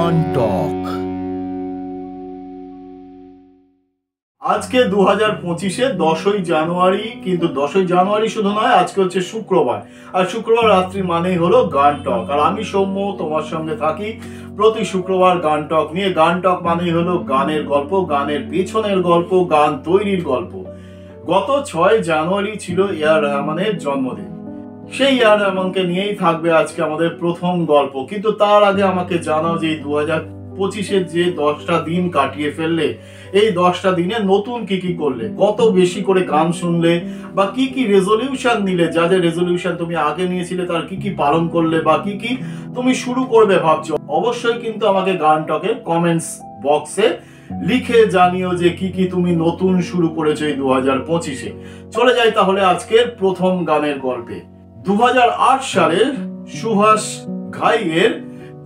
গান টক। আজকে 2025-এ 10ই জানুয়ারি, কিন্তু 10ই জানুয়ারি শুধু নয়, আজকে হচ্ছে শুক্রবার। আর শুক্রবার রাত্রি মানেই হলো গান টক। আর আমি সৌম্য তোমার সঙ্গে থাকি প্রতি শুক্রবার গান টক নিয়ে। গান টক মানেই হলো গানের গল্প, গানের পেছনের গল্প, গান তৈরির গল্প। গত 6 জানুয়ারি ছিল এআর রহমানের জন্মদিন। সেই এআর রহমানকে নিয়েই থাকবে আজকে আমাদের প্রথম গল্প। কিন্তু তার আগে আমাকে জানাও যে 2025-এর যে 10টা দিন কাটিয়ে ফেললে, এই 10টা দিনে নতুন কি কি করলে, কত বেশি করে গান শুনলে, বা কি কি রেজলিউশন নিলে, যা যা রেজলিউশন তুমি আগে নিয়েছিলে তার কি কি পালন করলে, বা কি কি তুমি শুরু করবে ভাবছো। অবশ্যই কিন্তু আমাকে গান টকের কমেন্টস বক্সে লিখে জানিও যে কি কি তুমি নতুন শুরু করেছো এই 2025-এ। চলে যাই তাহলে আজকের প্রথম গানের গল্পে। 2008 সালের সুভাষ ঘাইয়ের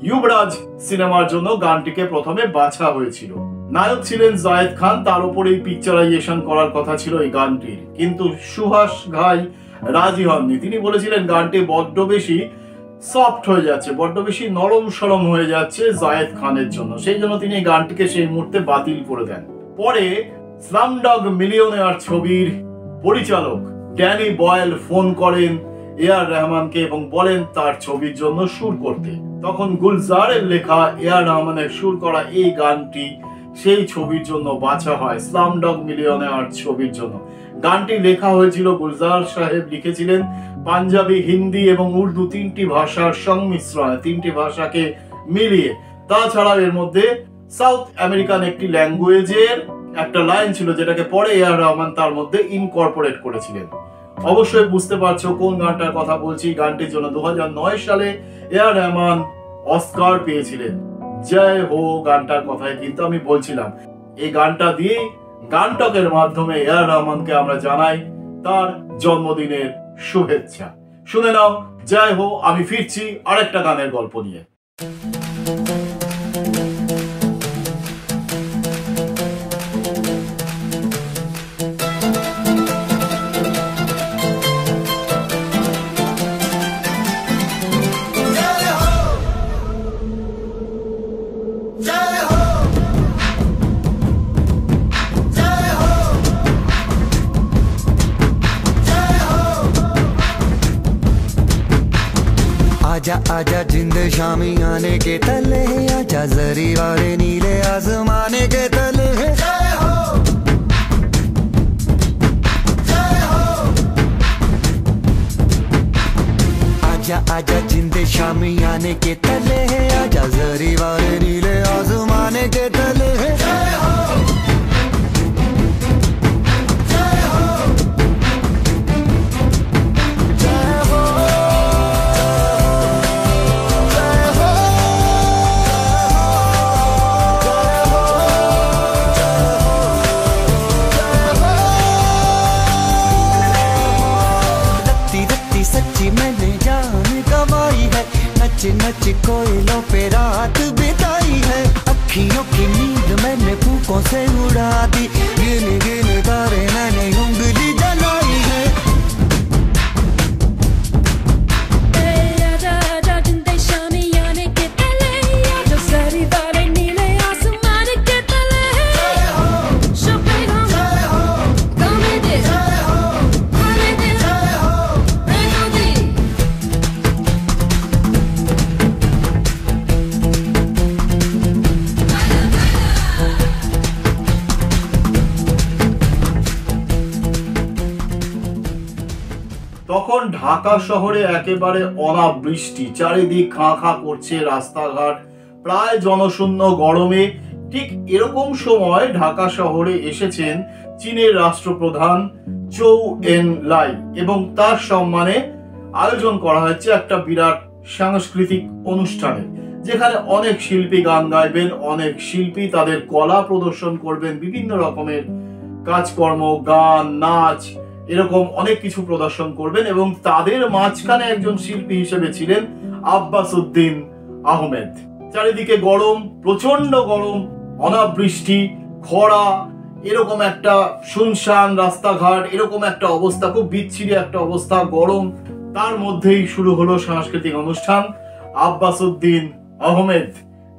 যুবরাজ সিনেমার জন্য গানটিকে প্রথমে বাছা হয়েছিল। নায়ক ছিলেন জায়েদ খান, তার উপরেই পিকচারাইজেশন করার কথা ছিল এই গানটির। কিন্তু সুভাষ ঘাই রাজি হননি। তিনি বলেছিলেন গানটি বড্ড বেশি সফট হয়ে যাচ্ছে, বড্ড বেশি নরম সরম হয়ে যাচ্ছে জায়েদ খানের জন্য। সেই জন্য তিনি এই গানটিকে সেই মুহূর্তে বাতিল করে দেন। পরে স্লামডগ মিলিয়নেয়ার ছবির পরিচালক ড্যানি বয়েল ফোন করেন এআর রহমানকে এবং বলেন তার ছবির জন্য সুর করতে। তখন গুলজারের লেখা, এআর রহমানের সুর করা এই গানটি সেই ছবির জন্য বাছা হয়, স্লামডগ মিলিয়নেয়ার ছবির জন্য। গানটি লেখা হয়েছিল, গুলজার সাহেব লিখেছিলেন পাঞ্জাবি, হিন্দি এবং উর্দু 3টি ভাষার সংমিশ্রণে, 3টি ভাষাকে মিলিয়ে। তাছাড়াও এর মধ্যে সাউথ আমেরিকান একটি ল্যাঙ্গুয়েজের একটা লাইন ছিল, যেটাকে পরে এআর রহমান তার মধ্যে ইনকর্পোরেট করেছিলেন। অবশ্যই বুঝতে পারছো কোন গানটার কথা বলছি। গানটির জন্য 2009 সালে এআর রহমান অস্কার পেয়েছিলেন। জয় হো গানটার কথাই কিন্তু আমি বলছিলাম। এই গানটা দিয়ে গান টকের মাধ্যমে এআর রহমানকে আমরা জানাই তার জন্মদিনের শুভেচ্ছা। শুনে নাও জয় হো। আমি ফিরছি আরেকটা গানের গল্প নিয়ে। आजा आजा जिंद शामी आने के तले, आजा जरी वाले नीले आसमाने के तले। जय हो जय हो। आजा आजा जिंद शामी आने के तले, आजा जरी वाले नीले आसमाने के तले। जय हो नच कोयलों पे रात बिताई है, अखियों की नींद मैंने फूकों से उड़ा दी, गिन गिन तारे मैंने उंगली जलाई है। তখন ঢাকা শহরে একেবারে অনাবৃষ্টি, চারিদিক খাঁ খাঁ করছে রাস্তাঘাট, প্রায় জনশূন্য গরমে। ঠিক এরকম সময় ঢাকা শহরে এসেছেন চীনের রাষ্ট্রপ্রধান চৌ এন লাই এবং তার সম্মানে আয়োজন করা হচ্ছে একটা বিরাট সাংস্কৃতিক অনুষ্ঠানে, যেখানে অনেক শিল্পী গান গাইবেন, অনেক শিল্পী তাদের কলা প্রদর্শন করবেন, বিভিন্ন রকমের কাজকর্ম, গান, নাচ, এরকম অনেক কিছু প্রদর্শন করবেন। এবং তাদের মাঝখানে একজন শিল্পী হিসেবে ছিলেন আব্বাস উদ্দিন আহমেদ। চারিদিকে গরম, প্রচন্ড গরম, অনাবৃষ্টি, খরা, এরকম একটা শুনশান রাস্তাঘাট, এরকম একটা অবস্থা, খুব বিচ্ছিরি একটা অবস্থা, গরম। তার মধ্যেই শুরু হলো সাংস্কৃতিক অনুষ্ঠান। আব্বাস উদ্দিন আহমেদ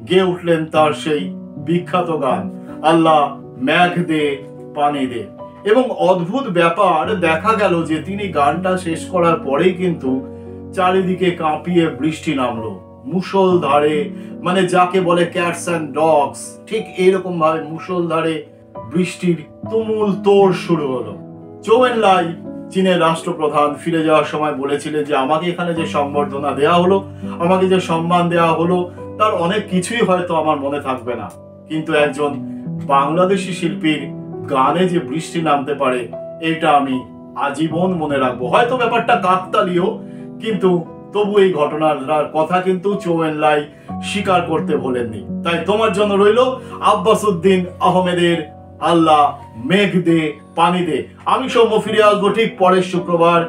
গেয়ে উঠলেন তার সেই বিখ্যাত গান আল্লাহ মেঘ দে পানি দে। এবং অদ্ভুত ব্যাপার দেখা গেল যে তিনি গানটা শেষ করার পরেই কিন্তু চারিদিকে কাঁপিয়ে বৃষ্টি নামলো মুষলধারে, মানে যাকে বলে ক্যাটস অ্যান্ড ডগস, ঠিক এইরকম ভাবে মুষলধারে বৃষ্টির তুমুল তোড় শুরু হলো। চৌ এন লাই চীনের রাষ্ট্রপ্রধান ফিরে যাওয়ার সময় বলেছিলেন যে আমাকে এখানে যে সম্বর্ধনা দেয়া হলো, আমাকে যে সম্মান দেওয়া হলো, তার অনেক কিছুই হয়তো আমার মনে থাকবে না, কিন্তু একজন বাংলাদেশি শিল্পীর গানে যে বৃষ্টি নামতে পারে এটা আমি আজীবন মনে রাখবো। হয়তো ব্যাপারটা কাকতালীয়, কিন্তু তবু এই ঘটনার কথা কিন্তু চৌ এন লাই স্বীকার করতে ভোলেননি। তাই তোমার জন্য রইল আব্বাস উদ্দিন আহমেদের আল্লাহ মেঘ দে পানি দে। আমি সৌম্য ফিরে আসবো ঠিক পরের শুক্রবার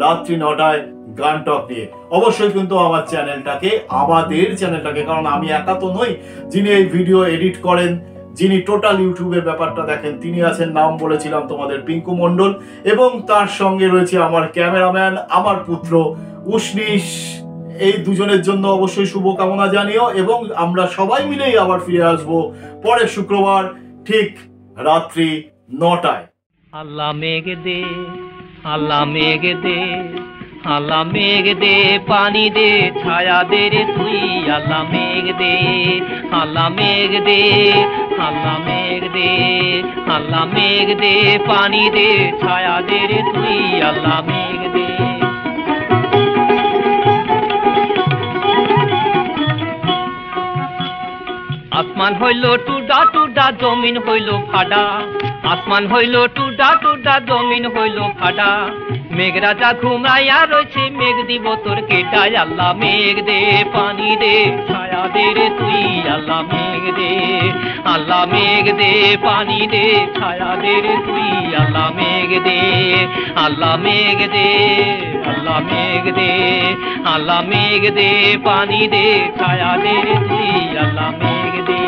রাত্রি 9টায় গান টক নিয়ে। অবশ্যই কিন্তু আমার চ্যানেলটাকে, কারণ আমি একা তো নই যিনি এই ভিডিও এডিট করেন, যিনি টোটাল ইউটিউবের ব্যাপারটা দেখেন, তিনি আছেন, নাম বলেছিলাম তোমাদের পিঙ্কু মন্ডল, এবং তার সঙ্গে রয়েছে আমার ক্যামেরাম্যান, আমার পুত্র উষ্ণিস। এই দুজনের জন্য অবশ্যই শুভকামনা জানিও, এবং আমরা সবাই মিলেই আবার ফিরে আসবো পরের শুক্রবার ঠিক রাত্রি 9টায়। আল্লাহ মেঘ দে, আল্লাহ মেঘ দে, আল্লাহ মেঘ দে পানি দে ছায়া দে রে তুই, আল্লাহ মেঘ দে, আল্লাহ মেঘ দে, আল্লাহ মেঘ দে, আল্লাহ মেঘ দে পানি দে ছায়া দে রে তুই, আল্লাহ মেঘ দে। আসমান হইল টুডা টুডা জমিন হইল ফাডা, আসমান হইল টুডা টুডা জমিন হইল ফাডা, মেঘ রাজা ঘুমাইয়া রয়েছে মেঘ দিব তোর কেটায়, আল্লাহ মেঘ দে পানি দে ছায়া দে রে তুই, আল্লাহ মেঘ দে, আল্লাহ মেঘ দে পানি দে ছায়া দে রে তুই, আল্লাহ মেঘ দে, আল্লাহ মেঘ দে, আল্লাহ মেঘ দে, আল্লাহ মেঘ দে পানি দে ছায়া দে রে তুই, আল্লাহ মেঘ দে।